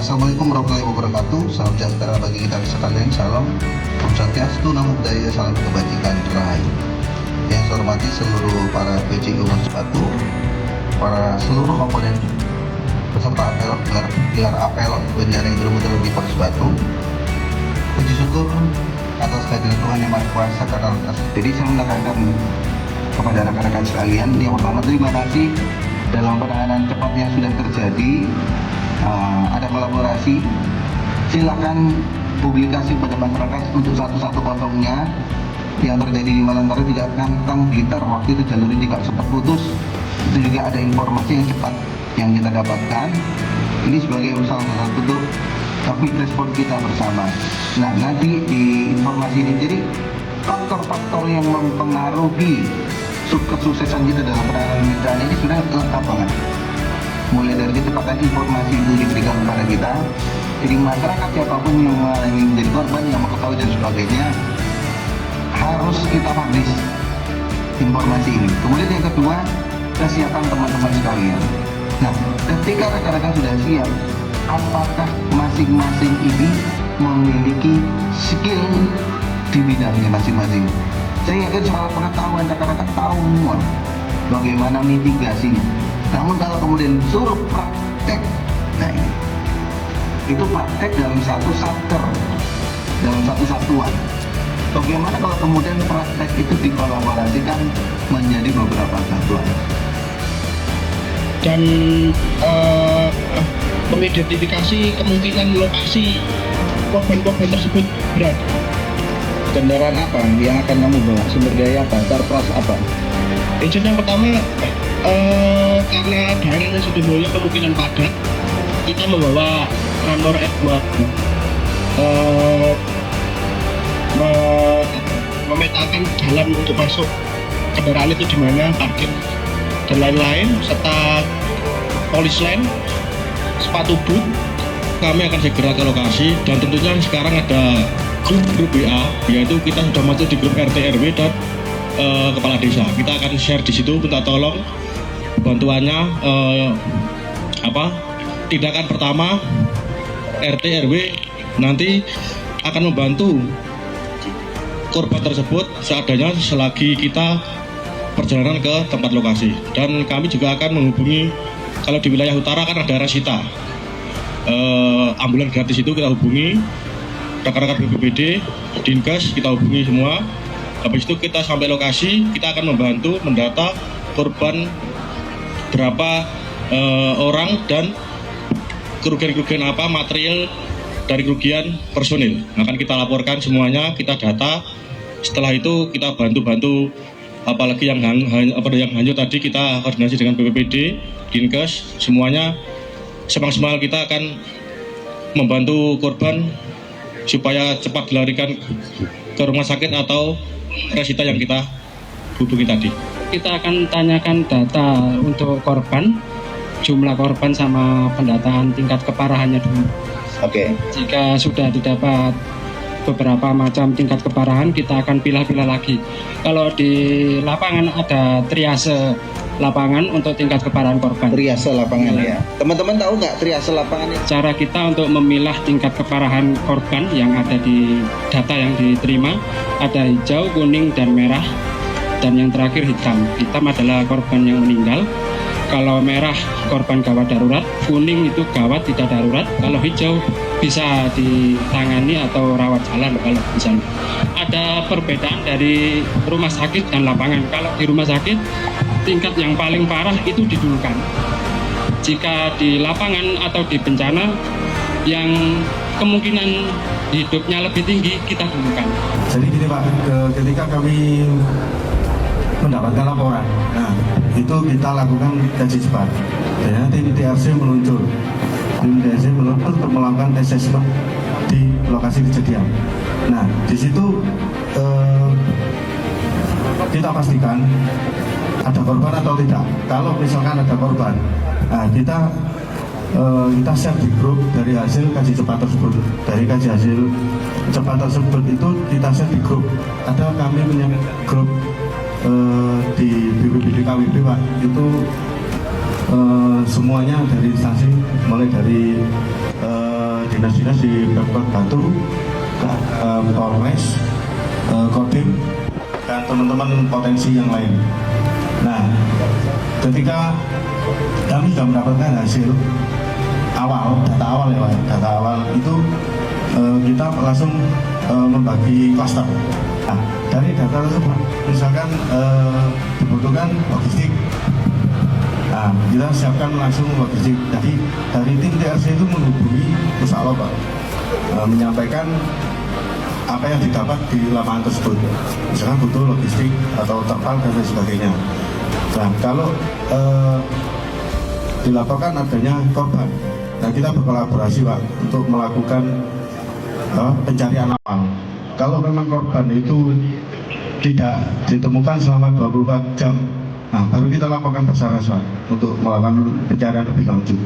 Assalamualaikum warahmatullahi wabarakatuh. Salam sejahtera bagi kita sekalian. Salam Om Swastiastu, Namo Buddhaya, salam kebajikan, rahayu. Yang saya hormati seluruh para PJ Gunung Batu, para seluruh komponen peserta apel, gelar apel bendera yang bermutu di Polres Batu. Puji syukur atas kehadiran Tuhan yang Maha Kuasa karena jadi saya menekankan kepada rekan-rekan sekalian. Yang pertama, terima kasih dalam penanganan cepat yang sudah terjadi. Ada kolaborasi, silakan publikasi pada masyarakat untuk 110-nya yang terjadi di Malang Barat, tidak kantang gitar waktu itu jalurnya juga sempat putus. Itu juga ada informasi yang cepat yang kita dapatkan. Ini sebagai salah satu bentuk quick respon kita bersama. Nah, nanti di informasi ini jadi faktor-faktor yang mempengaruhi kesuksesan kita dalam penanganan bencana ini sudah lengkap banget. Mulai dari kecepatan informasi itu diberikan kepada kita, jadi masyarakat siapapun yang menjadi korban, yang mengetahui dan sebagainya, harus kita publish informasi ini. Kemudian yang kedua, kesiapan teman-teman sekalian. Nah, ketika rekan-rekan sudah siap, apakah masing-masing ini memiliki skill di bidangnya masing-masing? Saya yakin soal pengetahuan rekan-rekan tahu semua bagaimana mitigasinya. Namun kalau kemudian suruh praktek, nah ini, itu praktek dalam satu satker, dalam satu satuan. Bagaimana kalau kemudian praktek itu dikolaborasikan menjadi beberapa satuan? Dan mengidentifikasi kemungkinan lokasi korban-korban tersebut berada. Kendaraan apa yang akan kamu bawa? Sumber daya apa? Sarpras apa? Agent yang pertama, karena daerahnya sudah mulai kemungkinan padat, kita membawa Ramor F2 memetakan jalan untuk masuk kendaraan itu di mana, parkir dan lain-lain, serta polis line, sepatu boot. Kami akan segera ke lokasi dan tentunya sekarang ada grup WA, yaitu kita sudah masuk di grup RT RW dan kepala desa. Kita akan share di situ, minta tolong bantuannya. Tindakan pertama, RT RW nanti akan membantu korban tersebut seadanya selagi kita perjalanan ke tempat lokasi. Dan kami juga akan menghubungi, kalau di wilayah utara kan ada Rasita, ambulan gratis itu kita hubungi, rekan-rekan BPBD, Dinkes kita hubungi semua. Habis itu kita sampai lokasi, kita akan membantu mendata korban berapa orang dan kerugian-kerugian apa, material dari kerugian personil. Akan kita laporkan semuanya, kita data. Setelah itu kita bantu-bantu, apalagi yang hanyut tadi kita koordinasi dengan BPBD, Dinkes, semuanya semaksimal kita akan membantu korban supaya cepat dilarikan ke rumah sakit atau Rasita yang kita hubungi tadi. Kita akan tanyakan data untuk korban, jumlah korban sama pendataan tingkat keparahannya dulu. Oke. Jika sudah didapat beberapa macam tingkat keparahan, kita akan pilah-pilah lagi. Kalau di lapangan ada triase lapangan untuk tingkat keparahan korban. Triase lapangan ya. Teman-teman tahu nggak triase lapangan ini? Cara kita untuk memilah tingkat keparahan korban yang ada di data yang diterima, ada hijau, kuning, dan merah, dan yang terakhir hitam. Hitam adalah korban yang meninggal. Kalau merah korban gawat darurat, kuning itu gawat tidak darurat, kalau hijau bisa ditangani atau rawat jalan kalau misalnya. Ada perbedaan dari rumah sakit dan lapangan. Kalau di rumah sakit, tingkat yang paling parah itu didulukan. Jika di lapangan atau di bencana yang kemungkinan hidupnya lebih tinggi, kita dulukan. Jadi gini Pak, ketika kami mendapatkan laporan, nah itu kita lakukan kaji cepat. Dan tim TRC meluncur untuk melakukan assessment di lokasi kejadian. Nah di situ kita pastikan ada korban atau tidak. Kalau misalkan ada korban, nah kita share di grup dari hasil kaji cepat tersebut. Dari kaji hasil cepat tersebut itu kita share di grup. Ada kami punya grup di BPBD KWB Pak, itu semuanya dari instansi, mulai dari dinas-dinas di Pemkot Batu, Polres, Kodim, dan teman-teman potensi yang lain. Nah, ketika kami sudah mendapatkan hasil awal, data awal ya Pak, data awal itu kita langsung membagi klaster. Nah, dari data tersebut, misalkan dibutuhkan logistik, nah, kita siapkan langsung logistik. Jadi dari tim TRC itu menghubungi pusat Pak, menyampaikan apa yang didapat di lapangan tersebut. Misalkan butuh logistik atau terpal dan lain sebagainya. Nah, kalau dilaporkan adanya korban, nah kita berkolaborasi Pak untuk melakukan pencarian awal. Kalau memang korban itu tidak ditemukan selama 24 jam, nah baru kita laporkan Basarnas Pak untuk melakukan pencarian lebih lanjut.